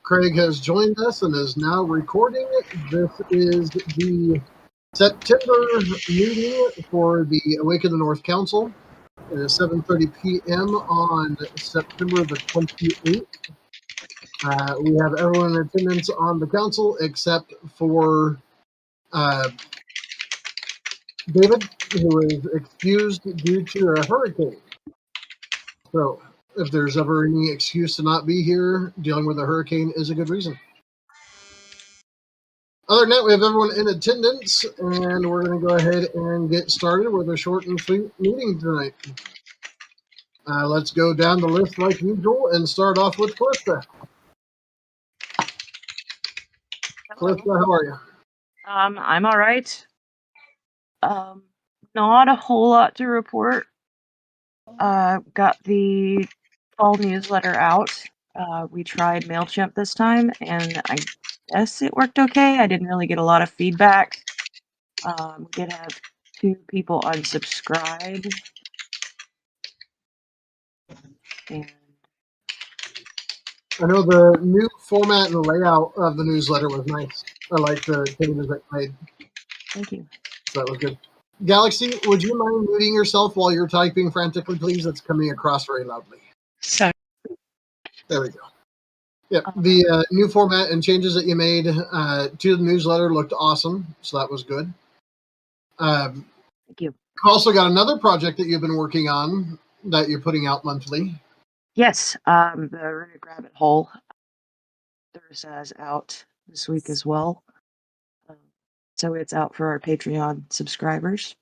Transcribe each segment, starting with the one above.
Craig has joined us and is now recording. This is the September meeting for the Awaken the North Council. It is 7:30 p.m. on September the 28th. We have everyone in attendance on the council except for David, who is excused due to a hurricane. So if there's ever any excuse to not be here, dealing with a hurricane is a good reason. Other than that, we have everyone in attendance, and we're going to go ahead and get started with a short and sweet meeting tonight. Let's go down the list like usual and start off with Calista. Calista, how are you? I'm all right. Not a whole lot to report. Got the fall newsletter out. We tried MailChimp this time, and I guess it worked okay. I didn't really get a lot of feedback. We did have 2 people unsubscribe. And I know the new format and the layout of the newsletter was nice. I like the changes that made. thank you. So that was good. Galaxy, would you mind muting yourself while you're typing frantically, please? It's coming across very loudly. Sorry. There we go. Yeah, the new format and changes that you made to the newsletter looked awesome, so that was good. Thank you. Also got another project that you've been working on that you're putting out monthly. Yes, the Runic Rabbit Hole is out this week as well. So it's out for our Patreon subscribers.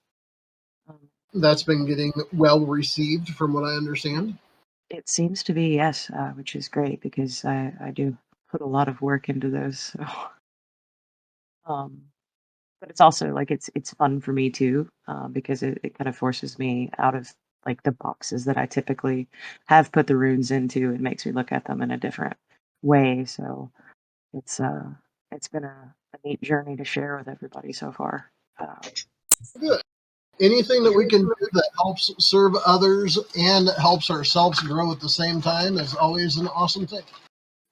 That's been getting well received from what I understand. It seems to be, yes, which is great because I do put a lot of work into those. So. But it's also like it's fun for me too, because it kind of forces me out of like the boxes that I typically have put the runes into. It makes me look at them in a different way. So it's been a neat journey to share with everybody so far. Good. Anything that we can do that helps serve others and helps ourselves grow at the same time is always an awesome thing.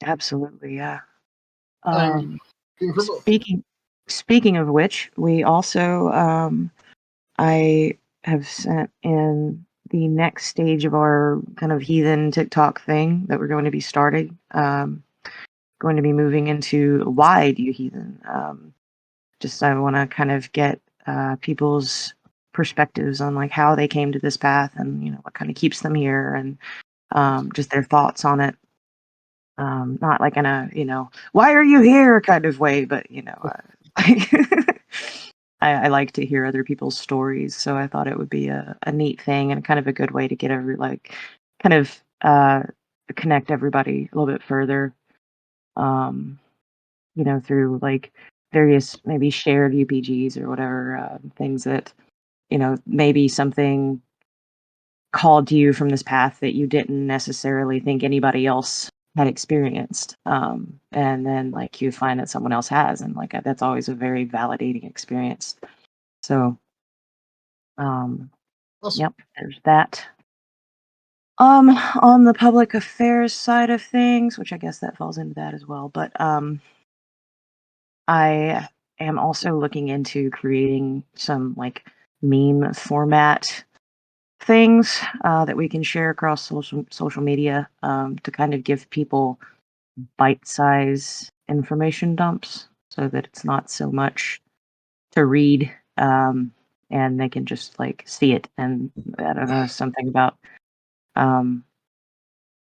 Absolutely, yeah. Speaking of which, we also I have sent in the next stage of our kind of heathen TikTok thing that we're going to be starting. Going to be moving into why do you heathen? Just I want to kind of get people's perspectives on like how they came to this path and what kind of keeps them here and just their thoughts on it. Not like in a why are you here kind of way, but I like to hear other people's stories, so I thought it would be a neat thing and kind of a good way to get connect everybody a little bit further, through like various maybe shared UPGs or whatever, things that, maybe something called to you from this path that you didn't necessarily think anybody else had experienced. And then like you find that someone else has, and like that's always a very validating experience. So, awesome. Yep, there's that. On the public affairs side of things, which I guess that falls into that as well, but I am also looking into creating some like meme format things that we can share across social media to kind of give people bite-size information dumps so that it's not so much to read, and they can just like see it. And I don't know, something about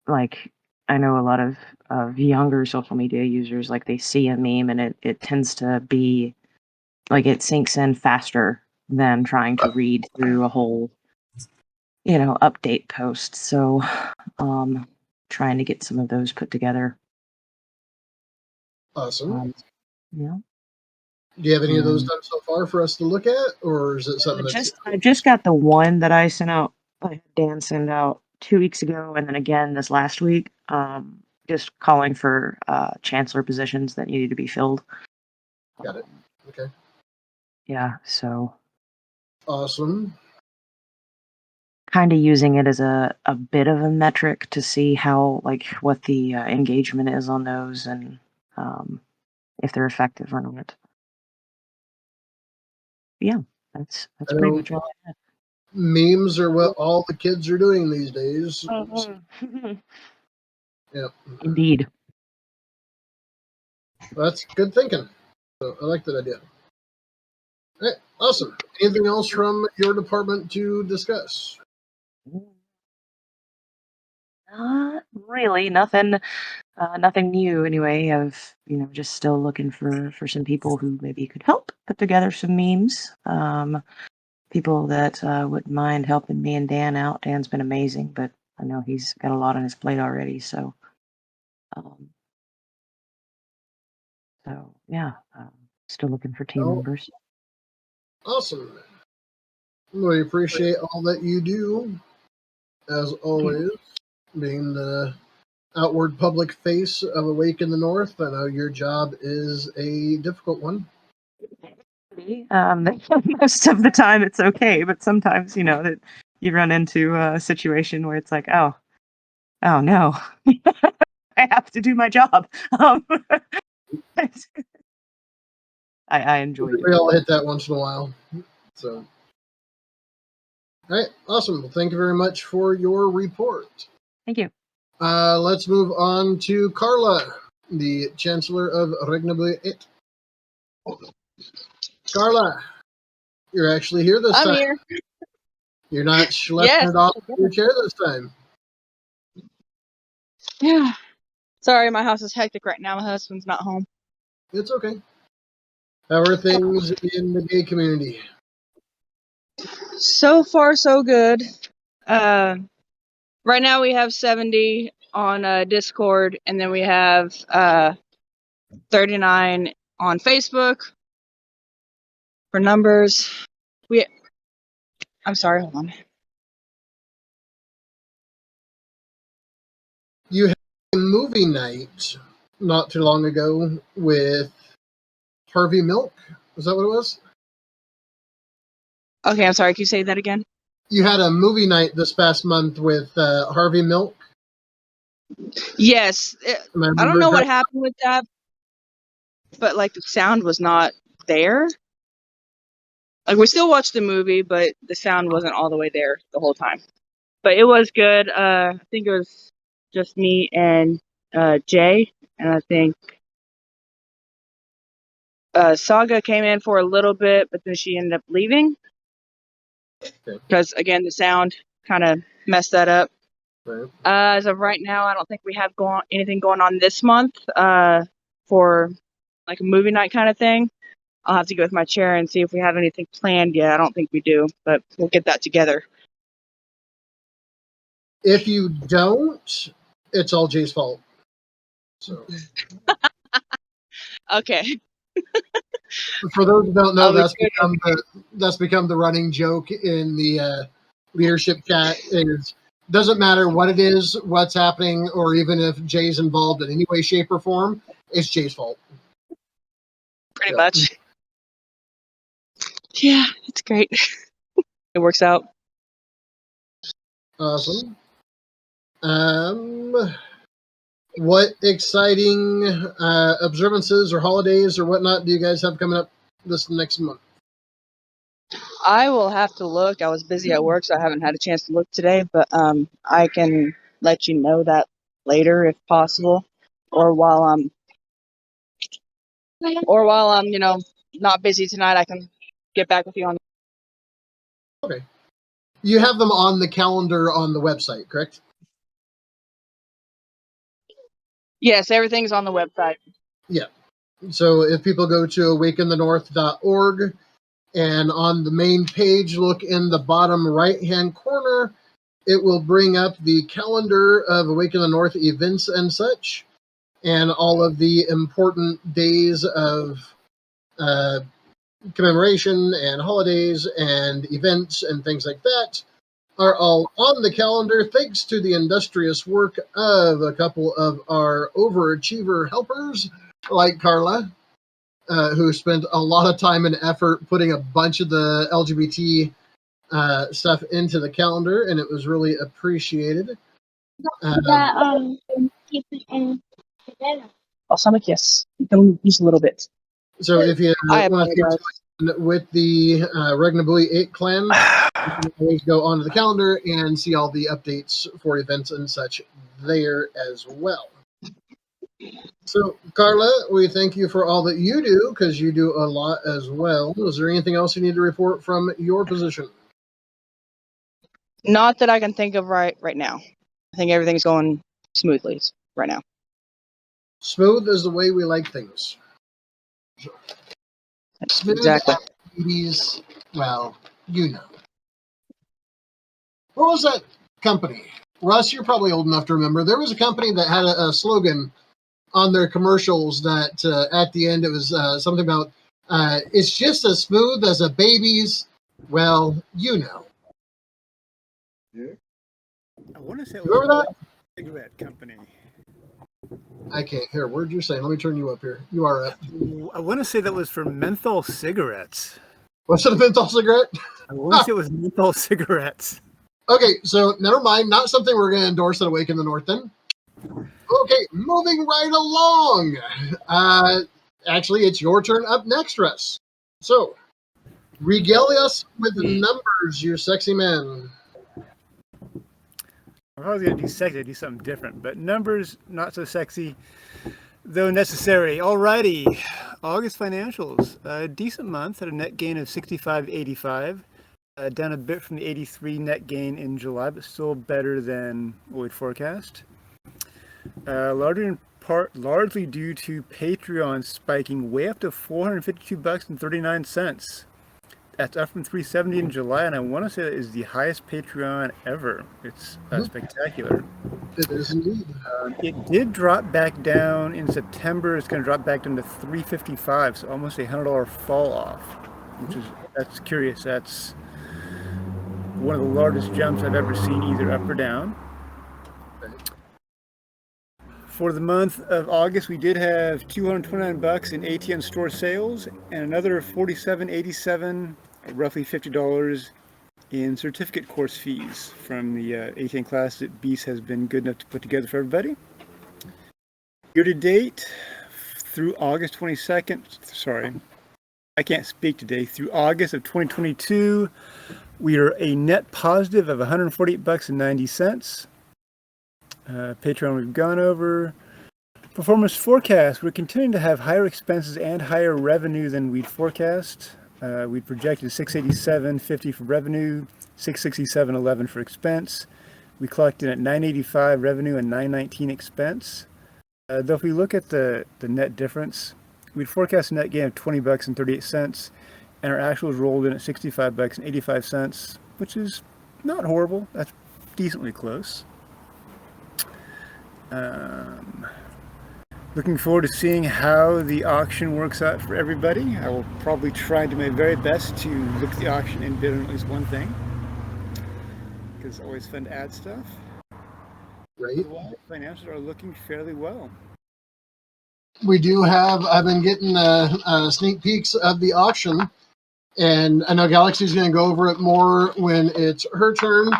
like I know a lot of younger social media users, like they see a meme and it tends to be like it sinks in faster than trying to read through a whole update post. So trying to get some of those put together. Awesome. Yeah. Do you have any of those done so far for us to look at, or is it something I just got the one that I sent out. I had Dan send out 2 weeks ago, and then again this last week. Just calling for chancellor positions that needed to be filled. Got it. Okay. Yeah. So. Awesome. kind of using it as a bit of a metric to see how, like, what the engagement is on those and if they're effective or not. Yeah, that's I pretty know much all I had. memes are what all the kids are doing these days. Yeah, Indeed. that's good thinking. So I like that idea. All right, awesome. Anything else from your department to discuss? Not really. Nothing new anyway. Of just still looking for some people who maybe could help put together some memes. People that wouldn't mind helping me and Dan out. Dan's been amazing, but I know he's got a lot on his plate already. Um, so yeah, still looking for team Oh, members. awesome. We appreciate all that you do, as always, being the outward public face of Awake in the North. I know your job is a difficult one. Most of the time it's okay, but sometimes that you run into a situation where it's like, oh no, I have to do my job. I enjoy We doing all it. hit that once in a while. So, all right, awesome. Well, thank you very much for your report. Thank you. Let's move on to Carla, the Chancellor of Regnabuit. Carla, you're actually here this I'm time. here. You're not schlepping Yes. it off your chair this time. Yeah. Sorry, my house is hectic right now. My husband's not home. It's okay. How are things in the gay community? So far, so good. Right now we have 70 on Discord, and then we have 39 on Facebook. For numbers, I'm sorry, hold on. You had a movie night not too long ago with Harvey Milk. Is that what it was? Okay, I'm sorry. Can you say that again? You had a movie night this past month with Harvey Milk. Yes. I don't know what happened with that, but like the sound was not there. Like we still watched the movie, but the sound wasn't all the way there the whole time. But it was good. I think it was just me and Jay, and I think Saga came in for a little bit, but then she ended up leaving because again the sound kind of messed that up. Right. As of right now, I don't think we have anything going on this month for like a movie night kind of thing. I'll have to go with my chair and see if we have anything planned yet. I don't think we do, but we'll get that together. If you don't, it's all Jay's fault. So, okay. For those who don't know, I'll that's become the running joke in the leadership chat. Is doesn't matter what it is, what's happening, or even if Jay's involved in any way, shape, or form, it's Jay's fault. Pretty much. Yeah, it's great. It works out. Awesome. What exciting observances or holidays or whatnot do you guys have coming up this next month? I will have to look. I was busy at work, so I haven't had a chance to look today, but I can let you know that later if possible, or while I'm not busy tonight, I can get back with you on. Okay. You have them on the calendar on the website, correct? Yes, everything's on the website. Yeah. So if people go to awakenthenorth.org and on the main page, look in the bottom right-hand corner, it will bring up the calendar of Awaken the North events and such, and all of the important days of commemoration and holidays and events and things like that are all on the calendar thanks to the industrious work of a couple of our overachiever helpers like Carla, who spent a lot of time and effort putting a bunch of the LGBT stuff into the calendar, and it was really appreciated. Keep it in balsamic, yes. You can use a little bit. So if you I want to apologize. keep with the Regnabui 8 clan, you can always go onto the calendar and see all the updates for events and such there as well. So, Carla, we thank you for all that you do, because you do a lot as well. Is there anything else you need to report from your position? Not that I can think of right now. I think everything's going smoothly right now. Smooth is the way we like things. Smooth Exactly. activities, well, you know. What was that company? Russ, you're probably old enough to remember. There was a company that had a slogan on their commercials that at the end it was something about it's just as smooth as a baby's, well, you know. I want to say it Remember was that? a cigarette company. I can't hear. Word you're saying. Let me turn you up here. You are up. I want to say that was for menthol cigarettes. What's it, a menthol cigarette? I want to say it was menthol cigarettes. Okay, so never mind. Not something we're going to endorse at Awaken the North then. Okay, moving right along. Actually, it's your turn up next, Russ. So, regale us with the numbers, you sexy man. If I was going to do sexy, I'd do something different. But numbers, not so sexy, though necessary. Alrighty, August financials. A decent month, had a net gain of 65.85. Down a bit from the 83 net gain in July, but still better than what we'd forecast. Largely in part, largely due to Patreon spiking way up to $452.39. That's up from $370 in July, and I want to say that is the highest Patreon ever. It's spectacular. It is indeed. It did drop back down in September. It's going to drop back down to $355, so almost a $100 fall off, that's curious. That's one of the largest jumps I've ever seen, either up or down. For the month of August, we did have $229 in ATN store sales and another $47.87, roughly $50 in certificate course fees from the ATN class that Beast has been good enough to put together for everybody. Year to date, through August 22nd, sorry, I can't speak today, through August of 2022, we are a net positive of $148.90. Patreon we've gone over. Performance forecast, we're continuing to have higher expenses and higher revenue than we'd forecast. We projected $687.50 for revenue, $667.11 for expense. We clocked in at $985 revenue and $919 expense. Though if we look at the net difference, we'd forecast a net gain of $20.38, and our actuals rolled in at $65.85, which is not horrible. That's decently close. Looking forward to seeing how the auction works out for everybody. I will probably try to do my very best to look at the auction and bid on at least one thing, because it's always fun to add stuff. Right. Otherwise, financials are looking fairly well. We do have, I've been getting sneak peeks of the auction, and I know Galaxy's going to go over it more when it's her turn.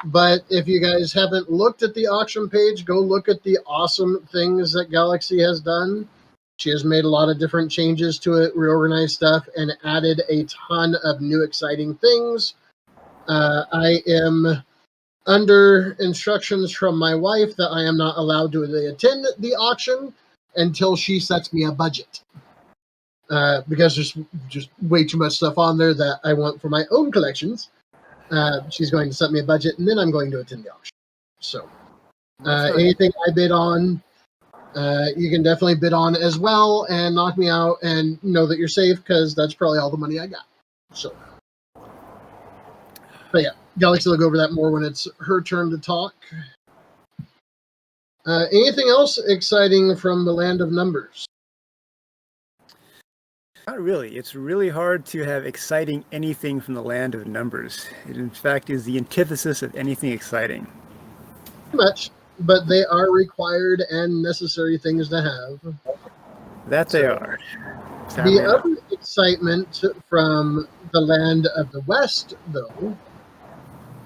But if you guys haven't looked at the auction page, go look at the awesome things that Galaxy has done. She has made a lot of different changes to it, reorganized stuff, and added a ton of new exciting things. I am under instructions from my wife that I am not allowed to attend the auction until she sets me a budget. Because there's just way too much stuff on there that I want for my own collections. She's going to set me a budget, and then I'm going to attend the auction. So, anything I bid on, you can definitely bid on as well and knock me out and know that you're safe, because that's probably all the money I got. So, but yeah, Galaxy will go over that more when it's her turn to talk. Anything else exciting from the land of numbers? Not really. It's really hard to have exciting anything from the land of numbers. It, in fact, is the antithesis of anything exciting. Much, but they are required and necessary things to have. That they are. The other excitement from the land of the West, though,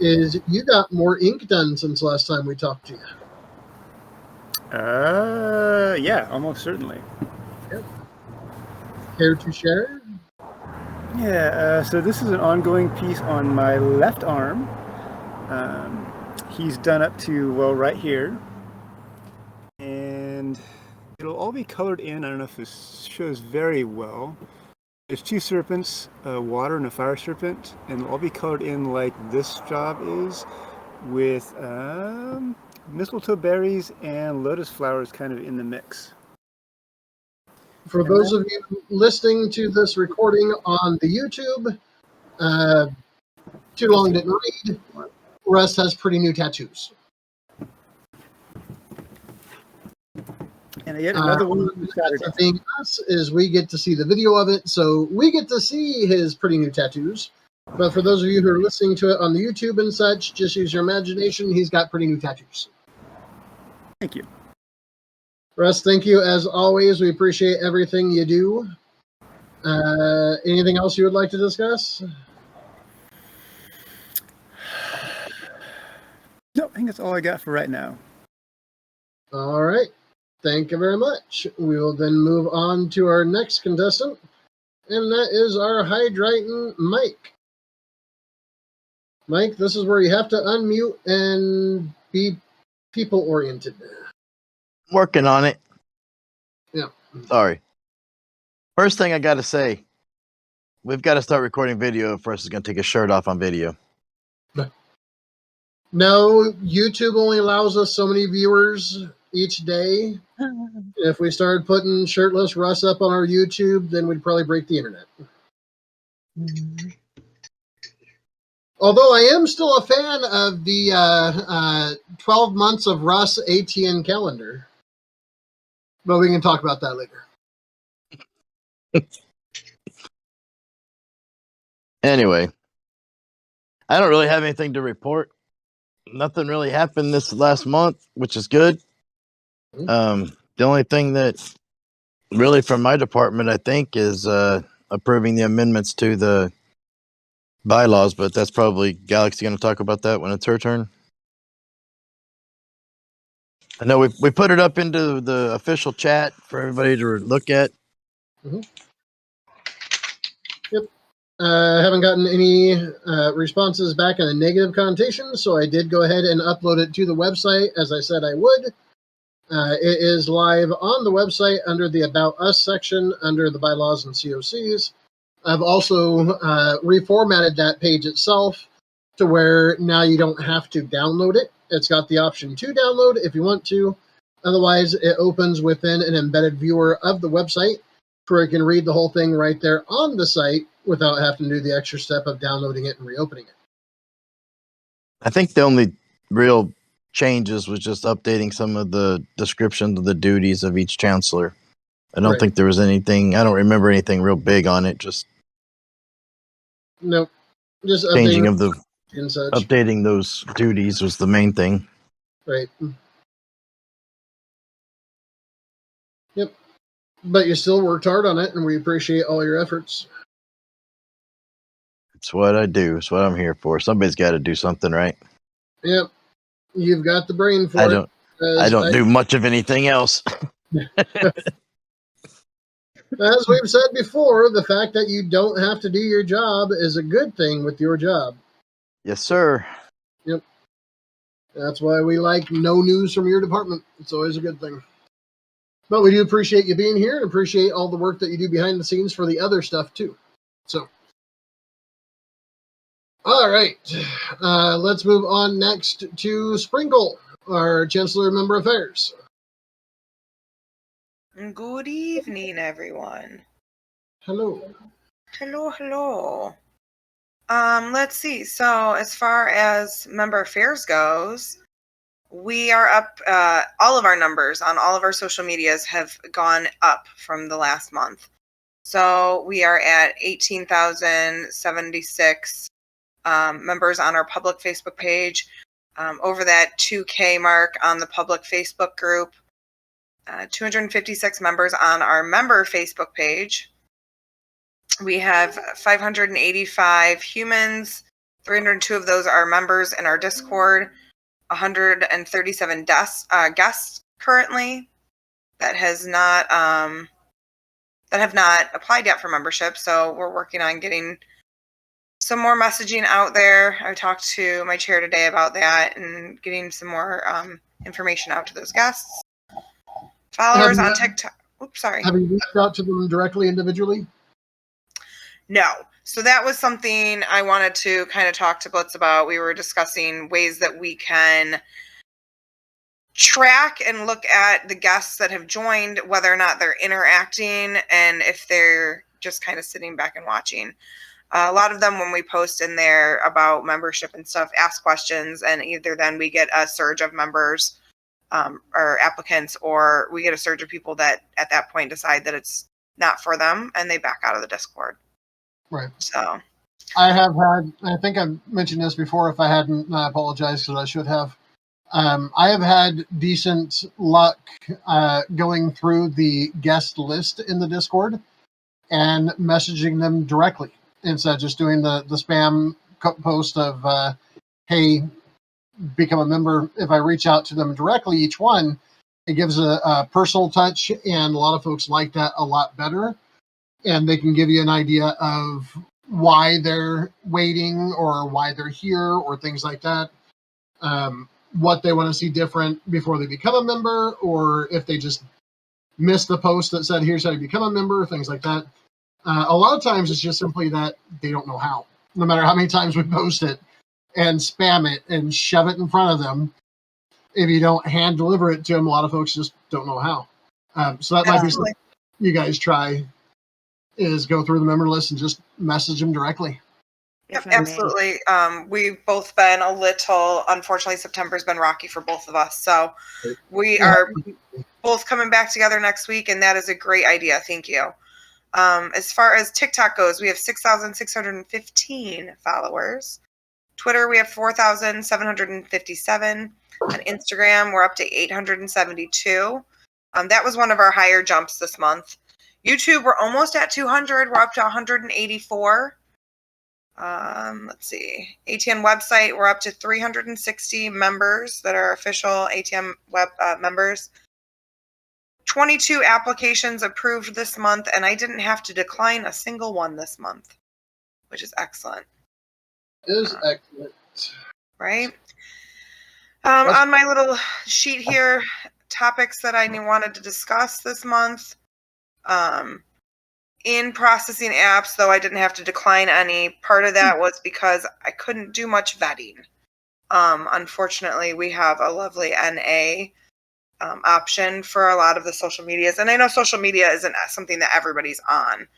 is you got more ink done since last time we talked to you. Yeah, almost certainly. Care to share? Yeah, so this is an ongoing piece on my left arm. He's done up to, well, right here. And it'll all be colored in. I don't know if this shows very well. There's two serpents, a water and a fire serpent, and they'll all be colored in like this job is, with mistletoe berries and lotus flowers kind of in the mix. For those of you listening to this recording on the YouTube, Too Long Didn't Read, Russ has pretty new tattoos. And yet another one Saturday. Being us is we get to see the video of it, so we get to see his pretty new tattoos. But for those of you who are listening to it on the YouTube and such, just use your imagination. He's got pretty new tattoos. Thank you. Russ, thank you as always. We appreciate everything you do. Anything else you would like to discuss? No, I think that's all I got for right now. All right. Thank you very much. We will then move on to our next contestant, and that is our Hydrating Mike. Mike, this is where you have to unmute and be people-oriented. Working on it. Yeah. Sorry. First thing I got to say, we've got to start recording video if Russ is going to take his shirt off on video. No, YouTube only allows us so many viewers each day. If we started putting shirtless Russ up on our YouTube, then we'd probably break the internet. Although I am still a fan of the 12 months of Russ ATN calendar. But we can talk about that later. Anyway, I don't really have anything to report. Nothing really happened this last month, which is good. The only thing that really from my department, I think, is approving the amendments to the bylaws, but that's probably Galaxy going to talk about that when it's her turn. I know we put it up into the official chat for everybody to look at. Mm-hmm. Yep. I haven't gotten any responses back in a negative connotation, so I did go ahead and upload it to the website as I said I would. It is live on the website under the About Us section under the bylaws and COCs. I've also reformatted that page itself to where now you don't have to download it. It's got the option to download if you want to. Otherwise, it opens within an embedded viewer of the website where you can read the whole thing right there on the site without having to do the extra step of downloading it and reopening it. I think the only real changes was just updating some of the descriptions of the duties of each chancellor. I don't think there was anything, I don't remember anything real big on it, just nope. Just changing of the and such. Updating those duties was the main thing. Right. Yep. But you still worked hard on it, and we appreciate all your efforts. It's what I do. It's what I'm here for. Somebody's got to do something, right? Yep. You've got the brain for it. I don't do much of anything else. As we've said before, the fact that you don't have to do your job is a good thing with your job. Yes, sir. Yep. That's why we like no news from your department. It's always a good thing. But we do appreciate you being here and appreciate all the work that you do behind the scenes for the other stuff, too. So, all right. Let's move on next to Sprinkle, our Chancellor of Member Affairs. Good evening, everyone. Hello. Hello, hello. Let's see. So as far as member affairs goes, we are up, all of our numbers on all of our social medias have gone up from the last month. So we are at 18,076 members on our public Facebook page, over that 2K mark on the public Facebook group, 256 members on our member Facebook page. We have 585 humans 302 of those are members in our Discord. 137 guests currently that have not applied yet for membership. So we're working on getting some more messaging out there. I talked to my chair today about that and getting some more information out to those guests. Followers on TikTok. Oops, sorry. Have you reached out to them directly, individually? No. So that was something I wanted to kind of talk to Blitz about. We were discussing ways that we can track and look at the guests that have joined, whether or not they're interacting and if they're just kind of sitting back and watching. A lot of them, when we post in there about membership and stuff, ask questions, and either then we get a surge of members or applicants, or we get a surge of people that at that point decide that it's not for them and they back out of the Discord. Right. So I have had, I think I've mentioned this before. If I hadn't, I apologize, because I should have. I have had decent luck going through the guest list in the Discord and messaging them directly instead of just doing the spam post of, hey, become a member. If I reach out to them directly, each one, it gives a personal touch, and a lot of folks like that a lot better. And they can give you an idea of why they're waiting or why they're here or things like that. What they want to see different before they become a member, or if they just missed the post that said, here's how you become a member, things like that. A lot of times it's just simply that they don't know how. No matter how many times we post it and spam it and shove it in front of them, if you don't hand deliver it to them, a lot of folks just don't know how. So that might be something you guys try, is go through the member list and just message them directly. Yep, absolutely. We've both been a little, unfortunately, September's been rocky for both of us. So we are both coming back together next week, and that is a great idea. Thank you. As far as TikTok goes, we have 6,615 followers. Twitter, we have 4,757. On Instagram, we're up to 872. That was one of our higher jumps this month. YouTube, we're almost at 200. We're up to 184. Let's see. ATN website, we're up to 360 members that are official ATN web members. 22 applications approved this month, and I didn't have to decline a single one this month, which is excellent. It is excellent. Right? On my little sheet here, topics that I wanted to discuss this month. In processing apps, though I didn't have to decline any, part of that was because I couldn't do much vetting. Unfortunately, we have a lovely NA option for a lot of the social medias. And I know social media isn't something that everybody's on,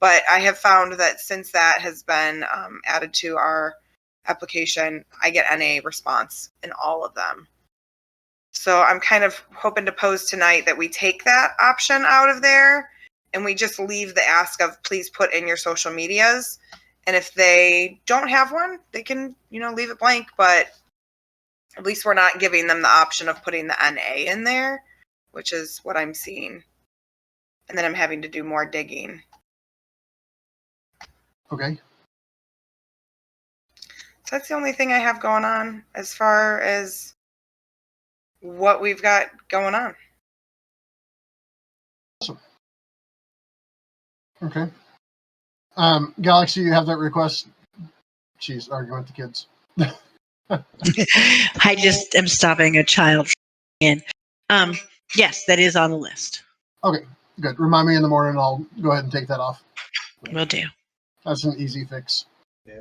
but I have found that since that has been added to our application, I get NA response in all of them. So I'm kind of hoping to pose tonight that we take that option out of there and we just leave the ask of please put in your social medias. And if they don't have one, they can, leave it blank, but at least we're not giving them the option of putting the NA in there, which is what I'm seeing. And then I'm having to do more digging. Okay. So that's the only thing I have going on as far as what we've got going on. Awesome. Okay. Galaxy, you have that request? She's arguing with the kids. I just am stopping a child in. Yes, that is on the list. Okay, good. Remind me in the morning, I'll go ahead and take that off. Will do. That's an easy fix. Yeah.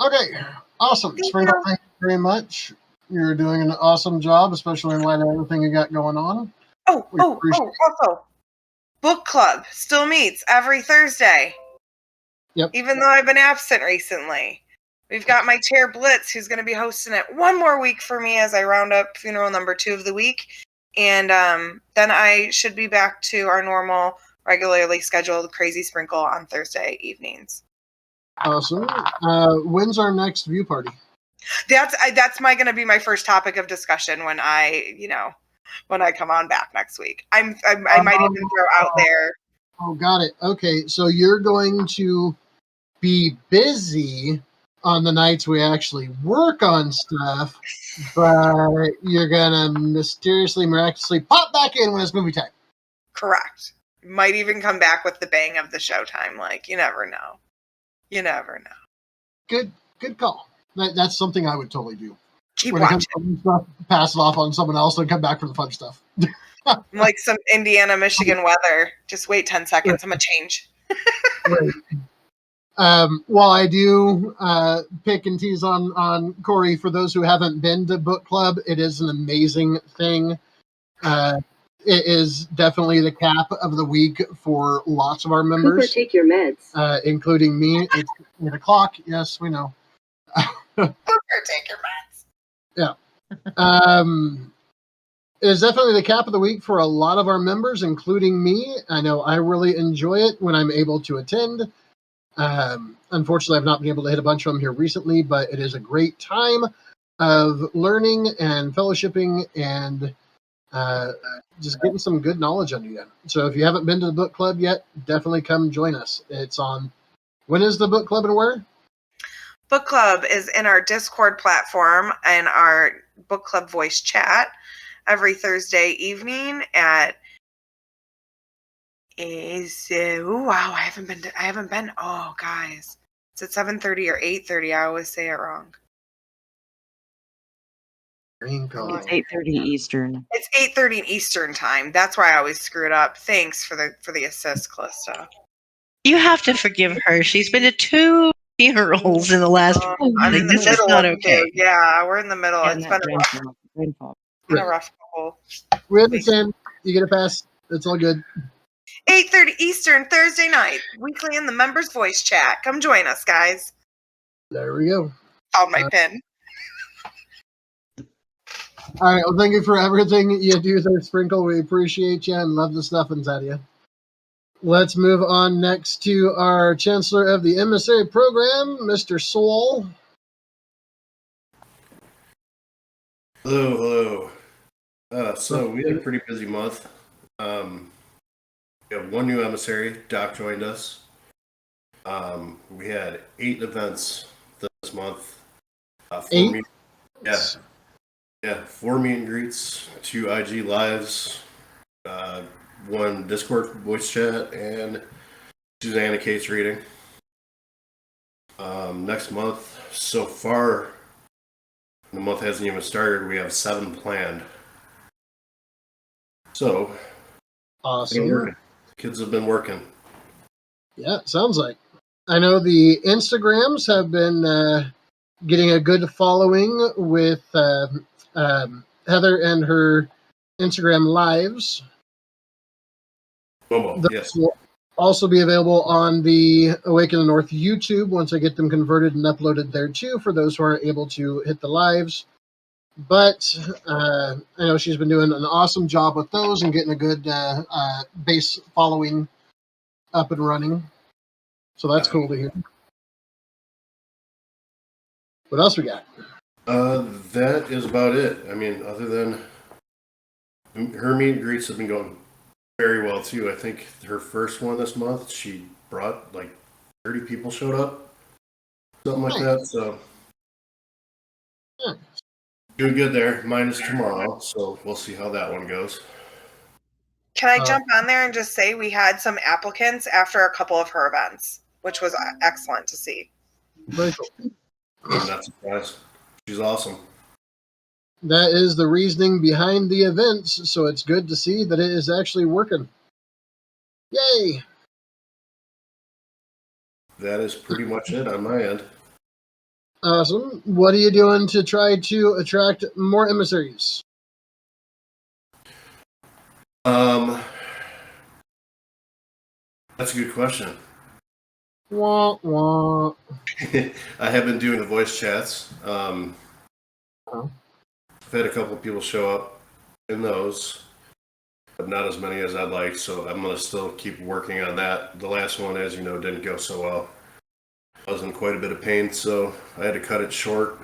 Okay, awesome. Sprinkle, thank you very much. You're doing an awesome job, especially in light of everything you got going on. Also, book club still meets every Thursday. Yep. Even though I've been absent recently. We've got my chair Blitz, who's going to be hosting it one more week for me as I round up funeral number 2 of the week. And then I should be back to our normal, regularly scheduled Crazy Sprinkle on Thursday evenings. Awesome. When's our next view party? That's going to be my first topic of discussion when I come on back next week. I might even throw out there. Oh, got it. Okay, so you're going to be busy on the nights we actually work on stuff, but you're gonna mysteriously, miraculously pop back in when it's movie time. Correct. Might even come back with the bang of the showtime. Like, you never know. You never know. Good call. That's something I would totally do. Keep When it comes watching. to fun stuff, pass it off on someone else and come back for the fun stuff. Like some Indiana, Michigan weather. Just wait 10 seconds. I'm going to change. While I do pick and tease on Corey, for those who haven't been to book club, it is an amazing thing. It is definitely the cap of the week for lots of our Cooper, members, take your meds. including me. It's 8 o'clock. Yes, we know. Cooper, take your meds. It is definitely the cap of the week for a lot of our members, including me. I know I really enjoy it when I'm able to attend. Unfortunately, I've not been able to hit a bunch of them here recently, but it is a great time of learning and fellowshipping and just getting some good knowledge under you. So if you haven't been to the book club yet, definitely come join us. It's on. When is the book club and where? Book club is in our Discord platform and our book club voice chat every Thursday evening at wow, I haven't been. Oh, guys. It's at 7:30 or 8:30. I always say it wrong. Green color. It's 8:30 Eastern. It's 8:30 Eastern time. That's why I always screw it up. Thanks for the assist, Calista. You have to forgive her. She's been to 2 funerals in the last. I'm in the this is middle not of okay. two. Yeah, we're in the middle. And It's that been rainfall. a rough couple. We understand. You get a pass. It's all good. 8:30 Eastern Thursday night, weekly in the members voice chat. Come join us, guys. There we go. On my pin. All right. Well, thank you for everything you do there, Sprinkle. We appreciate you and love the stuffings out of you. Let's move on next to our Chancellor of the Emissary Program, Mr. Sewell. Hello. So we had a pretty busy month. We have one new emissary. Doc joined us. We had 8 events this month. 8? Yeah, 4 meet and greets, 2 IG lives, 1 Discord voice chat, and Susanna case reading. Next month, so far, the month hasn't even started. We have 7 planned. So, Awesome. Kids have been working. Yeah, sounds like. I know the Instagrams have been getting a good following with Heather and her Instagram lives. Momo, Those yes. will also be available on the Awaken the North YouTube once I get them converted and uploaded there too for those who aren't able to hit the lives. But I know she's been doing an awesome job with those and getting a good base following up and running. So that's cool to hear. What else we got? That is about it. I mean, other than her meet and greets have been going very well too. I think her first one this month, she brought like 30 people showed up, something like that. So doing good there. Mine is tomorrow, so we'll see how that one goes. Can I jump on there and just say we had some applicants after a couple of her events, which was excellent to see. Very cool. I'm not surprised. She's awesome. That is the reasoning behind the events, so it's good to see that it is actually working. Yay! That is pretty much it on my end. Awesome. What are you doing to try to attract more emissaries? That's a good question. Wah, wah. I have been doing the voice chats. I've had a couple of people show up in those, but not as many as I'd like, so I'm going to still keep working on that. The last one, as you know, didn't go so well. I was in quite a bit of pain, so I had to cut it short.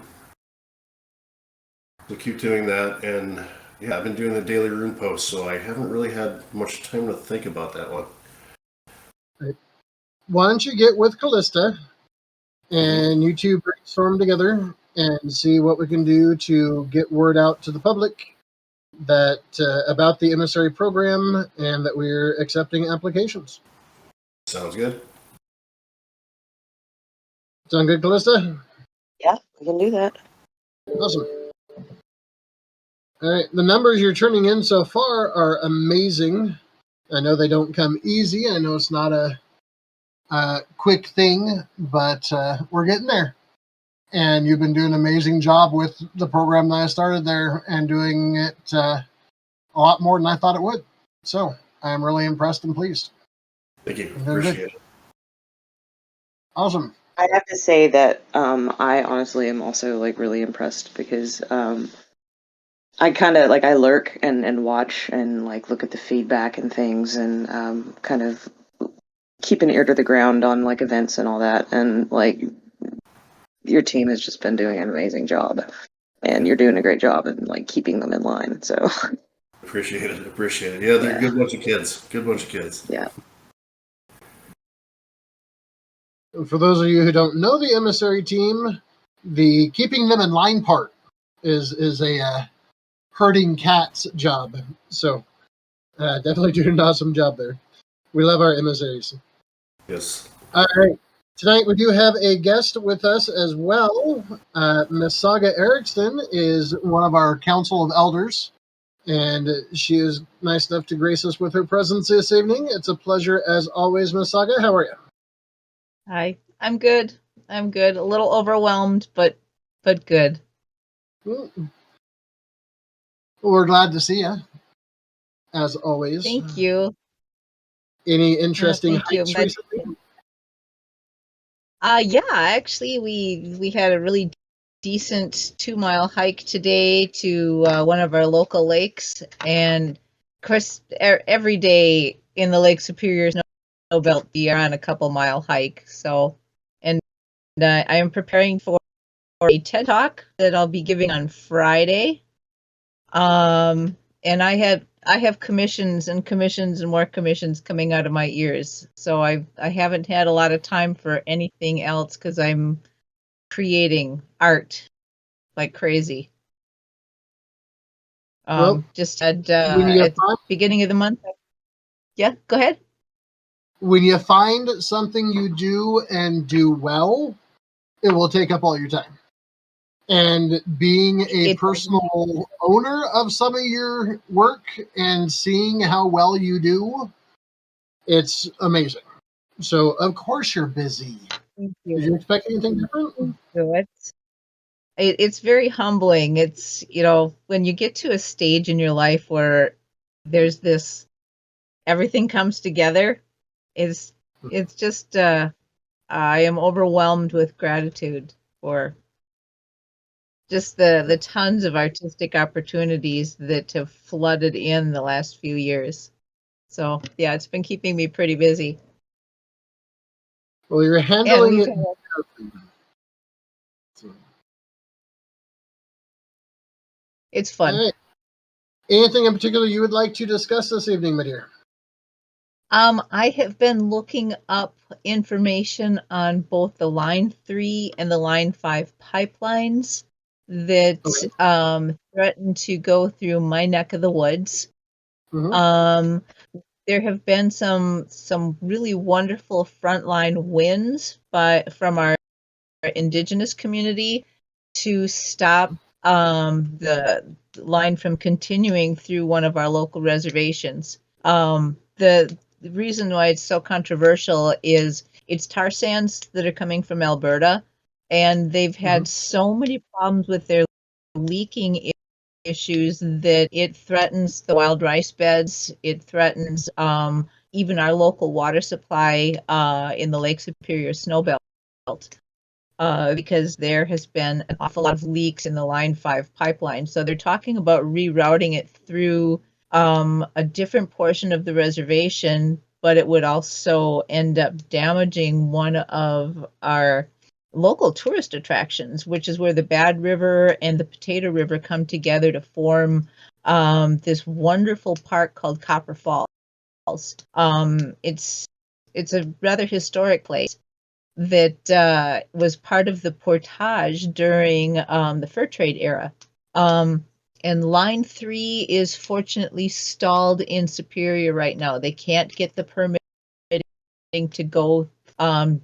So keep doing that, and yeah, I've been doing the daily rune posts, so I haven't really had much time to think about that one. Why don't you get with Callista and you two brainstorm together and see what we can do to get word out to the public that about the emissary program and that we're accepting applications. Sounds good. Sound good, Callista? Yeah, we can do that. Awesome. All right, the numbers you're turning in so far are amazing. I know they don't come easy. I know it's not a quick thing, but we're getting there. And you've been doing an amazing job with the program that I started there and doing it a lot more than I thought it would. So I'm really impressed and pleased. Thank you. Very good. Appreciate it. Awesome. I have to say that I honestly am also like really impressed because I kind of like I lurk and watch and like look at the feedback and things and kind of keep an ear to the ground on like events and all that, and like your team has just been doing an amazing job, and you're doing a great job in like keeping them in line. So Appreciate it. Appreciate it. Yeah, they're a good bunch of kids. Good bunch of kids. yeah. For those of you who don't know the emissary team, the keeping them in line part is a herding cats job. So definitely doing an awesome job there. We love our emissaries. Yes. All right. Tonight we do have a guest with us as well. Miss Saga Erickson is one of our council of elders, and she is nice enough to grace us with her presence this evening. It's a pleasure as always, Miss Saga. How are you? Hi, I'm good. I'm good. A little overwhelmed, but good. Well, we're glad to see you, as always. Thank you. Any interesting thank you. hikes recently? Yeah, actually, we had a really decent 2-mile hike today to one of our local lakes, and of course, every day in the Lake Superior Snow Belt, we are on a couple-mile hike. So, and I am preparing for a TED Talk that I'll be giving on Friday. And I have commissions and commissions and more commissions coming out of my ears. So I haven't had a lot of time for anything else because I'm creating art like crazy. Well, just had when you at the beginning of the month. Yeah, go ahead. When you find something you do and do well, it will take up all your time. And being a personal owner of some of your work and seeing how well you do, it's amazing. So, of course, you're busy. Thank you. Did you expect anything different? It's very humbling. It's, when you get to a stage in your life where there's this, everything comes together, it's just, I am overwhelmed with gratitude for just the tons of artistic opportunities that have flooded in the last few years. So yeah, it's been keeping me pretty busy. Well, you're handling it. It's fun. All right. Anything in particular you would like to discuss this evening, my dear? I have been looking up information on both the Line 3 and the Line 5 pipelines that threaten to go through my neck of the woods. Mm-hmm. There have been some really wonderful frontline wins from our indigenous community to stop the line from continuing through one of our local reservations. The reason why it's so controversial is it's tar sands that are coming from Alberta, and they've had so many problems with their leaking issues that it threatens the wild rice beds. It threatens even our local water supply in the Lake Superior Snow Belt. Because there has been an awful lot of leaks in the Line 5 pipeline. So they're talking about rerouting it through a different portion of the reservation, but it would also end up damaging one of our local tourist attractions, which is where the Bad River and the Potato River come together to form this wonderful park called Copper Falls. It's a rather historic place that was part of the portage during the fur trade era. And line 3 is fortunately stalled in Superior right now. They can't get the permitting to go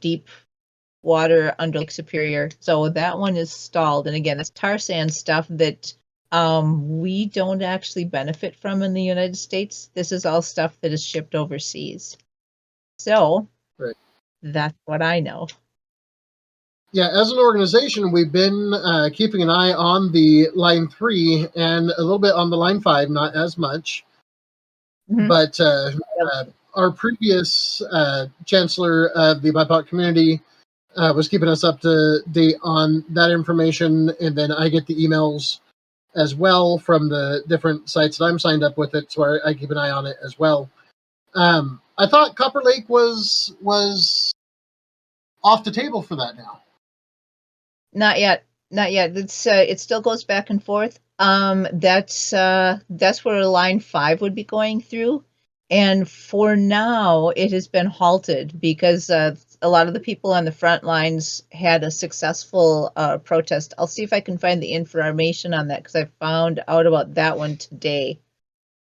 deep water under Lake Superior. So that one is stalled. And again, that's tar sand stuff that we don't actually benefit from in the United States. This is all stuff that is shipped overseas. So Right. that's what I know. Yeah, as an organization, we've been keeping an eye on the line 3 and a little bit on the line 5, not as much. Mhm. But our previous chancellor of the BIPOC community was keeping us up to date on that information, and then I get the emails as well from the different sites that I'm signed up with it, so I keep an eye on it as well. I thought Copper Lake was off the table for that now. Not yet. It's it still goes back and forth. That's where line 5 would be going through, and for now it has been halted because a lot of the people on the front lines had a successful protest. I'll see if I can find the information on that because I found out about that one today,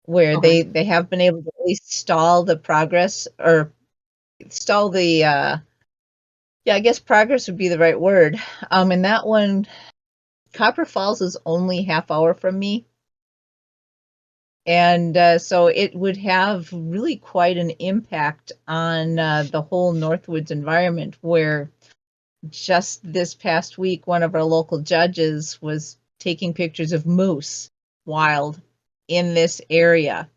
where Okay. they have been able to at least stall the progress or stall the yeah, I guess progress would be the right word. And that one, Copper Falls is only half hour from me. And so it would have really quite an impact on the whole Northwoods environment, where just this past week, one of our local judges was taking pictures of moose wild in this area.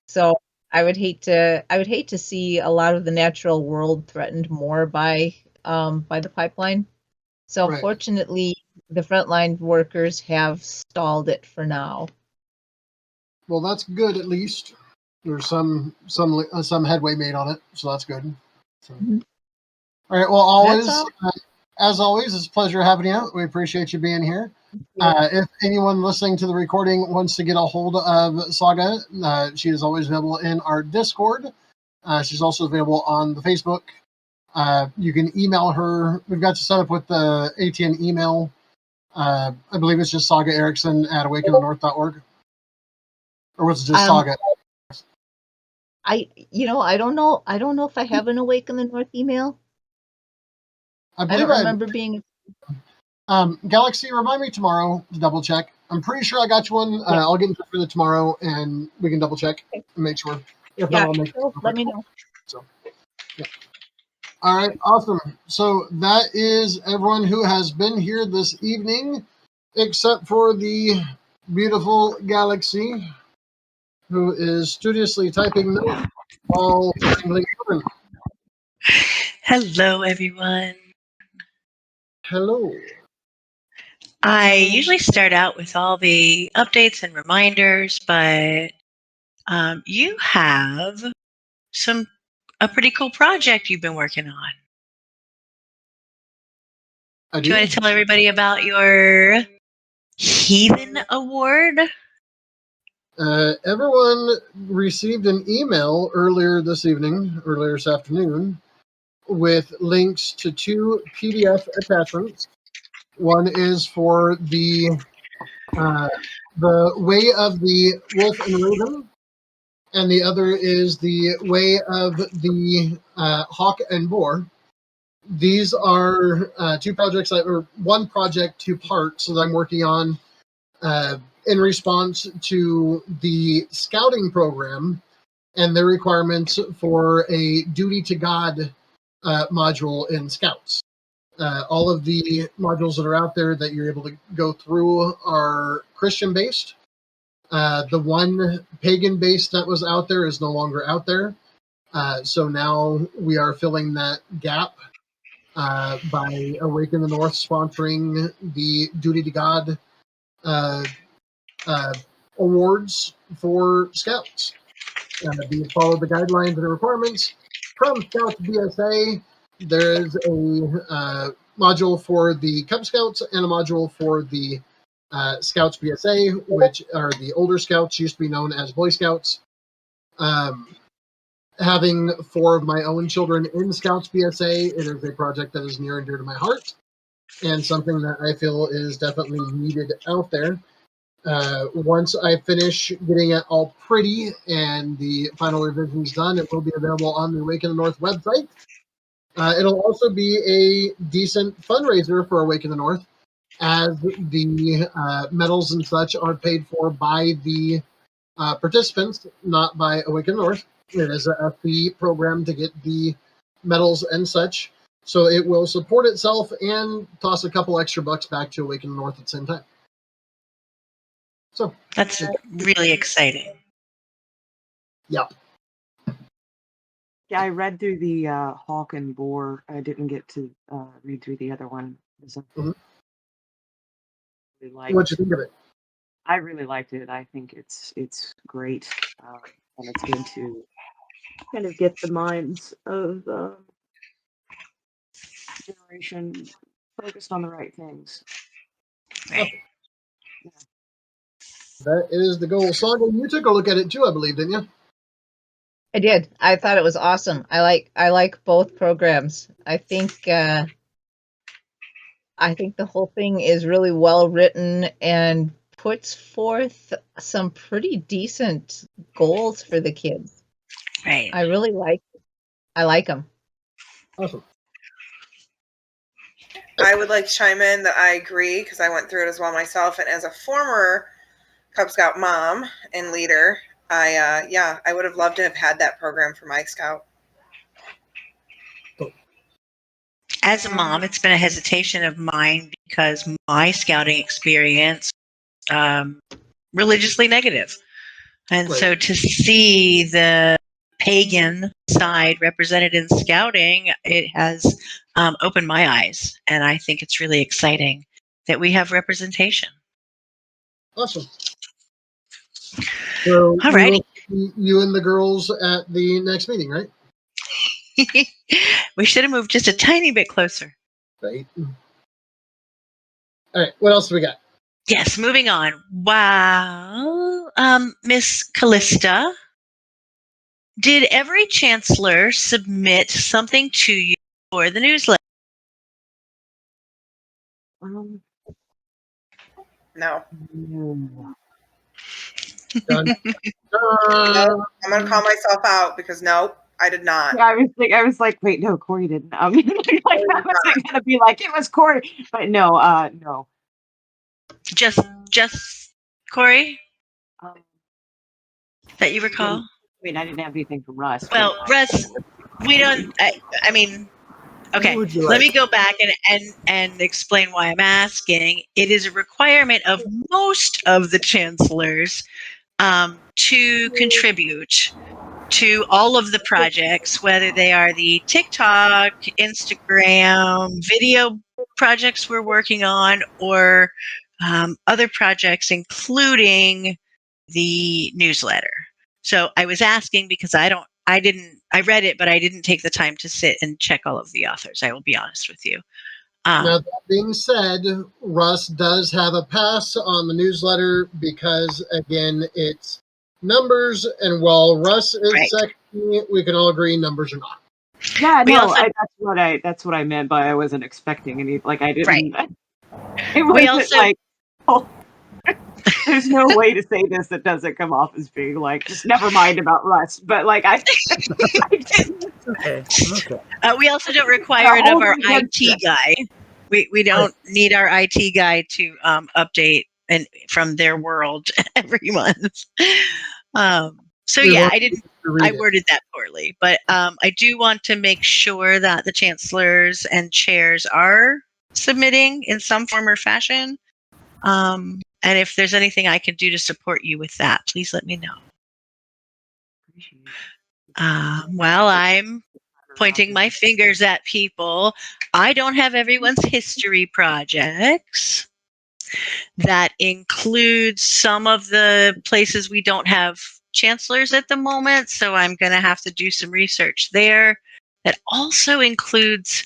So I would hate to see a lot of the natural world threatened more by the pipeline. So Right. fortunately, the frontline workers have stalled it for now. Well, that's good. At least there's some headway made on it, so that's good. So. Mhm. All right. Well, always, That's all. as always, it's a pleasure having you. We appreciate you being here. If anyone listening to the recording wants to get a hold of Saga, she is always available in our Discord. She's also available on the Facebook. You can email her. We've got you set up with the ATN email. I believe it's just Saga Erickson at awakenthenorth.org. Or was it just Saga? I don't know. I don't know if I have an Awaken the North email. I I believe don't remember being. Galaxy, remind me tomorrow to double check. I'm pretty sure I got you one. Yeah. I'll get in touch with you tomorrow and we can double check and make sure. If Yeah, not, I'll make sure, let me know. So, yeah. All right, awesome. So that is everyone who has been here this evening, except for the beautiful Galaxy, who is studiously typing notes while strangling children. Hello, everyone. Hello. I usually start out with all the updates and reminders, but you have a pretty cool project you've been working on. Do you want to tell everybody about your Heathen Award? Everyone received an email earlier this afternoon, with links to 2 PDF attachments. One is for the Way of the Wolf and Raven, and the other is the Way of the Hawk and Boar. These are 2 projects one project, 2 parts that I'm working on in response to the scouting program and their requirements for a duty to God module in Scouts. All of the modules that are out there that you're able to go through are Christian based. The one pagan based that was out there is no longer out there. So now we are filling that gap by Awaken the North sponsoring the Duty to God awards for Scouts. We follow the guidelines and requirements from Scouts BSA. There is a module for the Cub Scouts and a module for the Scouts BSA, which are the older Scouts, used to be known as Boy Scouts. And having 4 of my own children in Scouts PSA, it is a project that is near and dear to my heart, and something that I feel is definitely needed out there. Once I finish getting it all pretty and the final revisions done, it will be available on the Awaken the North website. It'll also be a decent fundraiser for Awaken the North, as the medals and such are paid for by the participants, not by Awaken the North. It is a fee program to get the medals and such, so it will support itself and toss a couple extra bucks back to Awaken the North at the same time. So That's really exciting. yeah. Yeah, I read through the Hawk and Boar. I didn't get to read through the other one. Mhm. Really liked- What'd you think of it? I really liked it. I think it's great, and it's good to kind of get the minds of generation focused on the right things. Right. That is the goal. Saga, you took a look at it too, I believe, didn't you? I did. I thought it was awesome. I like both programs. I think the whole thing is really well written and puts forth some pretty decent goals for the kids. Right. I really like them. Awesome. I would like to chime in that I agree because I went through it as well myself, and as a former Cub Scout mom and leader, I would have loved to have had that program for my Scout. As a mom, it's been a hesitation of mine because my scouting experience religiously negative. And Right. so to see the pagan side represented in scouting, it has opened my eyes. And I think it's really exciting that we have representation. Awesome. So Alrighty. you and the girls at the next meeting, right? We should have moved just a tiny bit closer. Right. All right. What else do we got? Yes, moving on. Wow. Miss Callista, did every chancellor submit something to you for the newsletter? No. No. Done. No, I'm gonna call myself out because no, I did not. Yeah, I was like, wait, no, Corey didn't. Like, I wasn't gonna be like, it was Corey, but no, no. Just Corey, Um, that you recall? I mean, I didn't have anything from Russ. Well, but, Russ, we don't. I mean, okay. What would you Let like? me go back and explain why I'm asking. It is a requirement of most of the chancellors to contribute to all of the projects, whether they are the TikTok, Instagram, video projects we're working on, or other projects, including the newsletter. So I was asking because I read it, but I didn't take the time to sit and check all of the authors. I will be honest with you. Now, that being said, Russ does have a pass on the newsletter because, again, it's numbers, and while Russ is Right. second, we can all agree numbers are not. yeah, We no, also- that's what I meant by I wasn't expecting any. Like, I didn't. Right. It We wasn't also- like. Oh, there's no way to say this that doesn't come off as being like, just never mind about Russ. But like, I didn't. Okay. We also don't require it of our Hold against IT guy. We don't need our IT guy to update and from their world every month. So We yeah, want I didn't. to read I it. worded that poorly, but I do want to make sure that the chancellors and chairs are submitting in some form or fashion. And if there's anything I can do to support you with that, please let me know. While I'm pointing my fingers at people, I don't have everyone's history projects. That includes some of the places we don't have chancellors at the moment, so I'm going to have to do some research there. That also includes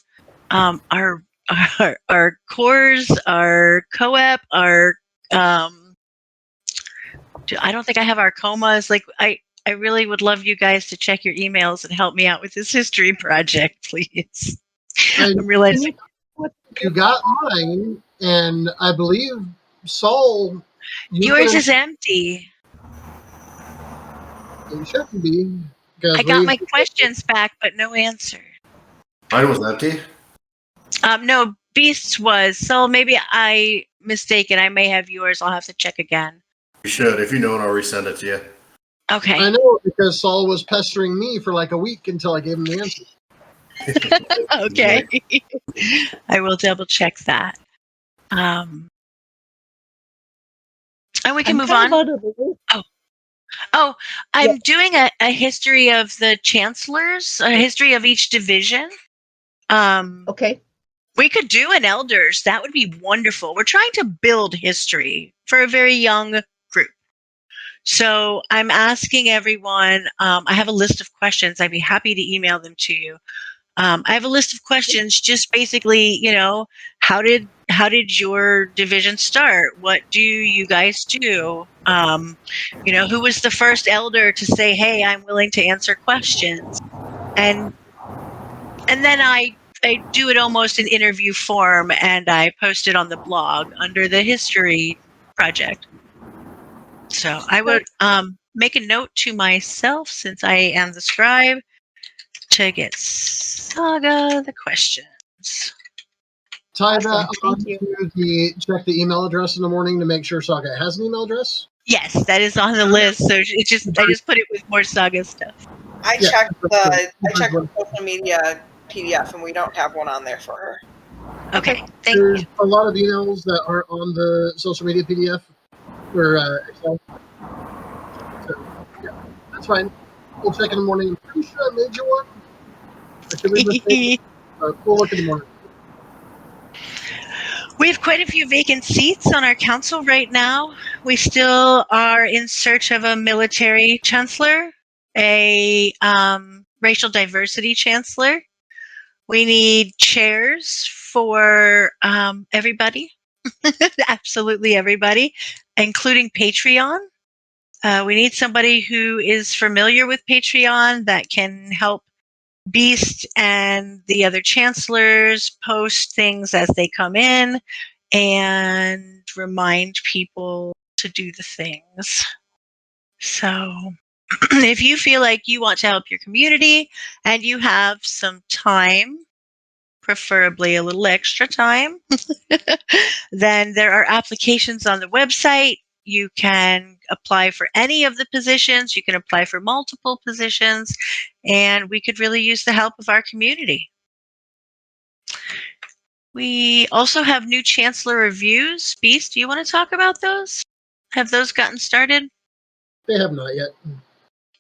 our cores, our COEP, our I don't think I have our comas. Like I I really would love you guys to check your emails and help me out with this history project, please. And I'm realizing you got mine, and I believe Saul. yours is empty. It shouldn't be. Because I got my questions back, but no answer. Mine was empty. No, Beast's was. So maybe I mistaken. I may have yours. I'll have to check again. You should. If you don't, I'll resend it to you. Okay. I know, because Saul was pestering me for like a week until I gave him the answer. Okay. I will double check that. And we can move on. Oh, I'm doing a history of the chancellors, a history of each division. Okay. We could do an elders. That would be wonderful. We're trying to build history for a very young group. So I'm asking everyone, I have a list of questions. I'd be happy to email them to you. I have a list of questions, just basically, how did your division start? What do you guys do? Who was the first elder to say, "Hey, I'm willing to answer questions"? And then I do it almost in interview form, and I post it on the blog under the history project. So I would make a note to myself, since I am the scribe, to get Saga the questions. Tie that Awesome, on thank to check the email address in the morning to make sure Saga has an email address. Yes, that is on the list. So I just put it with more Saga stuff. I Yeah. checked the social media PDF, and we don't have one on there for her. Okay, thank There's you. a lot of emails that aren't on the social media PDF or Excel. So, yeah, that's fine. We'll check in the morning. I'm pretty sure I made you one. I could be mistaken. We'll look in the morning. We have quite a few vacant seats on our council right now. We still are in search of a military chancellor, a racial diversity chancellor. We need chairs for everybody, absolutely everybody, including Patreon. We need somebody who is familiar with Patreon that can help Beast and the other chancellors post things as they come in and remind people to do the things. So if you feel like you want to help your community and you have some time, preferably a little extra time, then there are applications on the website. You can apply for any of the positions. You can apply for multiple positions, and we could really use the help of our community. We also have new chancellor reviews. Beast, do you want to talk about those? Have those gotten started? They have not yet.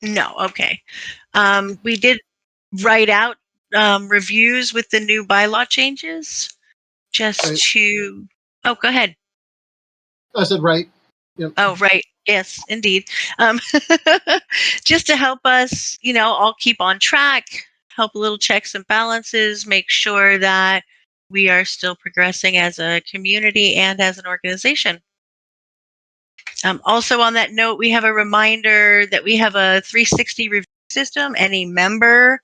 No, okay. We did write out reviews with the new bylaw changes, just Right. to. Oh, go ahead. I said right. Yep. Oh, right. Yes, indeed. Just to help us, all keep on track, help a little checks and balances, make sure that we are still progressing as a community and as an organization. Also on that note, we have a reminder that we have a 360 review system. Any member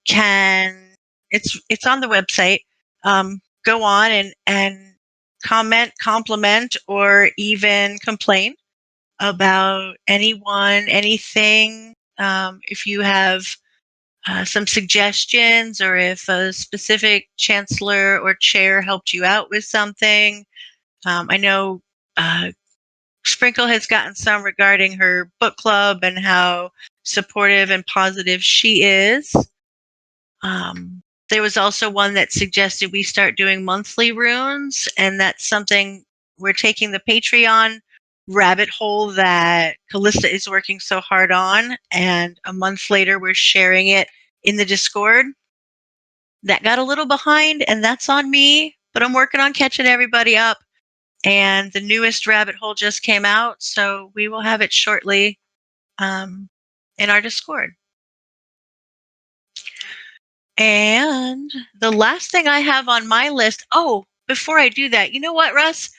can, it's on the website, go on and comment, compliment, or even complain about anyone, anything. If you have some suggestions, or if a specific chancellor or chair helped you out with something. I know Sprinkle has gotten some regarding her book club and how supportive and positive she is. There was also one that suggested we start doing monthly runes, and that's something we're taking the Patreon rabbit hole that Callista is working so hard on, and a month later we're sharing it in the Discord. That got a little behind, and that's on me, but I'm working on catching everybody up. And the newest rabbit hole just came out, so we will have it shortly in our Discord. And the last thing I have on my list, before I do that, you know what, Russ?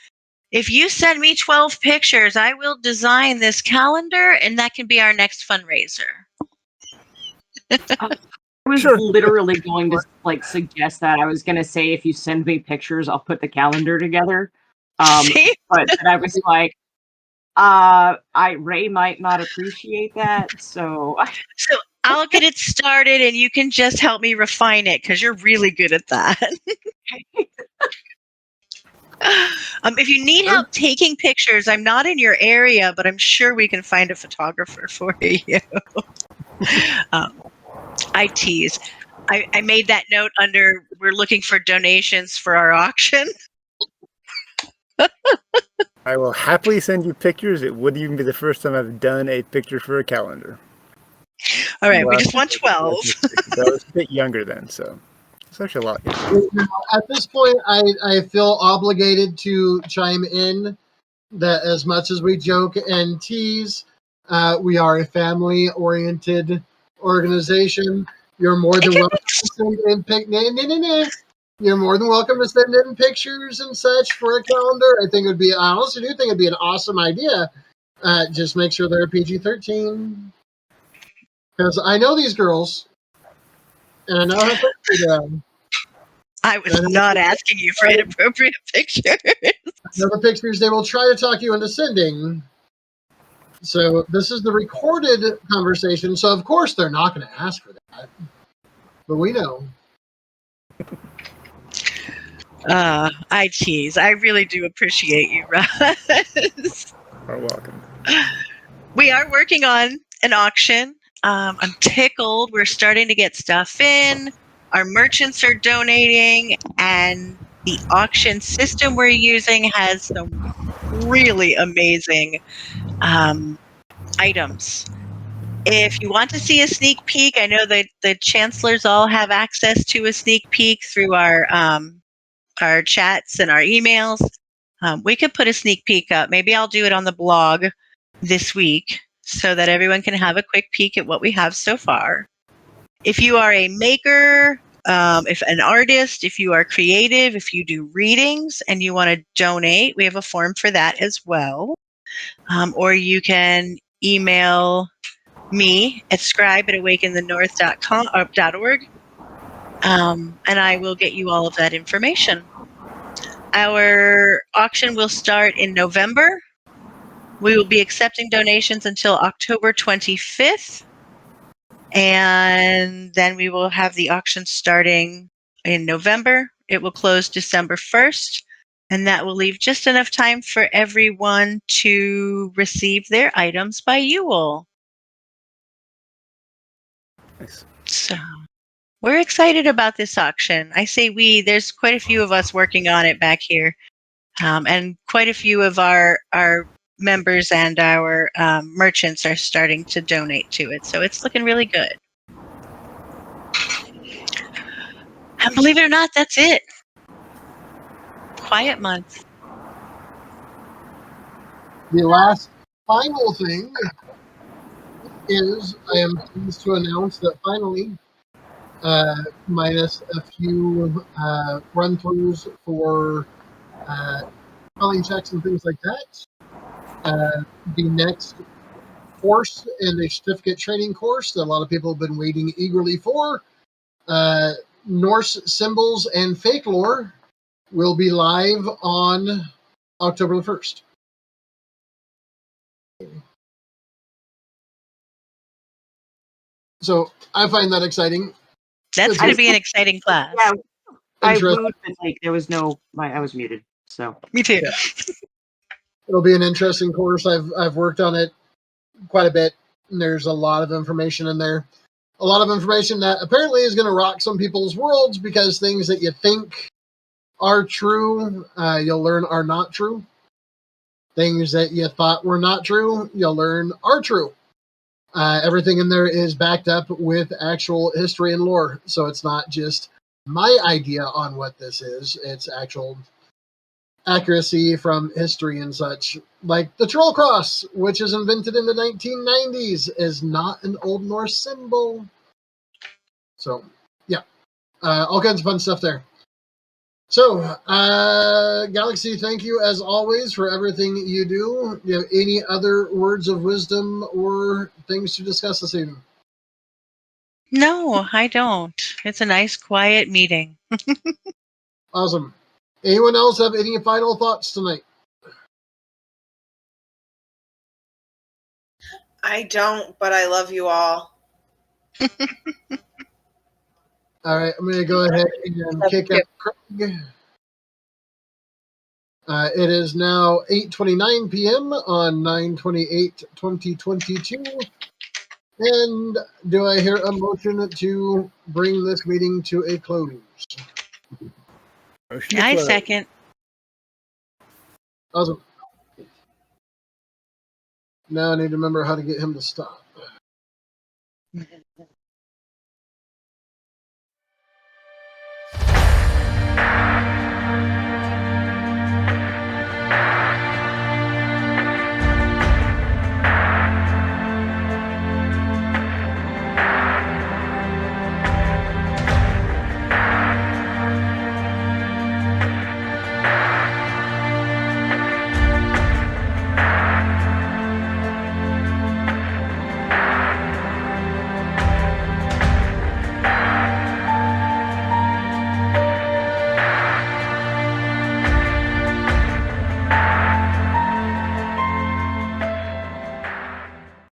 If you send me 12 pictures, I will design this calendar, and that can be our next fundraiser. I was Sure. literally going to suggest that. I was going to say, if you send me pictures, I'll put the calendar together. See? But I was like, Ray might not appreciate that, so So I'll get it started, and you can just help me refine it because you're really good at that. If you need help taking pictures, I'm not in your area, but I'm sure we can find a photographer for you. I tease. I made that note under we're looking for donations for our auction. I will happily send you pictures. It wouldn't even be the first time I've done a picture for a calendar. All right, we Well, just want 12. I was a bit younger then, so it's actually a lot. Now, at this point, I feel obligated to chime in that as much as we joke and tease, we are a family-oriented organization. You're more than welcome to send in You're more than welcome to send in pictures and such for a calendar. I honestly do think it'd be an awesome idea. Just make sure they're PG-13. Because I know these girls, and I know how to do them. I was not asking you for inappropriate pictures. The pictures they will try to talk you into sending. So this is the recorded conversation. So of course they're not going to ask for that, but we know. I tease. I really do appreciate you, Russ. You're welcome. We are working on an auction. I'm tickled. We're starting to get stuff in. Our merchants are donating, and the auction system we're using has some really amazing items. If you want to see a sneak peek, I know that the chancellors all have access to a sneak peek through our chats and our emails. We could put a sneak peek up. Maybe I'll do it on the blog this week so that everyone can have a quick peek at what we have so far. If you are a maker, if an artist, if you are creative, if you do readings and you want to donate, we have a form for that as well. Or you can email me at scribe@awakenthenorth.org, and I will get you all of that information. Our auction will start in November. We will be accepting donations until October 25th. And then we will have the auction starting in November. It will close December 1st. And that will leave just enough time for everyone to receive their items by Yule. Nice. So we're excited about this auction. I say we, there's quite a few of us working on it back here. And quite a few of our members and our merchants are starting to donate to it. So it's looking really good. And believe it or not, that's it. Quiet month. The last final thing is I am pleased to announce that finally, minus a few run-throughs for spelling checks and things like that, the next course in the certificate training course that a lot of people have been waiting eagerly for, Norse Symbols and Fake Lore, will be live on October the 1st. So I find that exciting. That's going to be an exciting class. yeah, I Interesting. wooed, but there was no. I was muted, so Me too. Yeah. It'll be an interesting course. I've worked on it quite a bit, and there's a lot of information in there. A lot of information that apparently is going to rock some people's worlds, because things that you think are true, you'll learn are not true. Things that you thought were not true, you'll learn are true. Everything in there is backed up with actual history and lore, so it's not just my idea on what this is. It's actual accuracy from history and such. Like the Troll Cross, which is invented in the 1990s, is not an Old Norse symbol. So, yeah, all kinds of fun stuff there. So, Galaxy, thank you as always for everything you do. Do you have any other words of wisdom or things to discuss this evening? No, I don't. It's a nice, quiet meeting. Awesome. Anyone else have any final thoughts tonight? I don't, but I love you all. All right, I'm going to go ahead and kick out Craig. It is now 8:29 p.m. on 9/28/2022. And do I hear a motion to bring this meeting to a close? Motion to I close. second. Awesome. Now I need to remember how to get him to stop.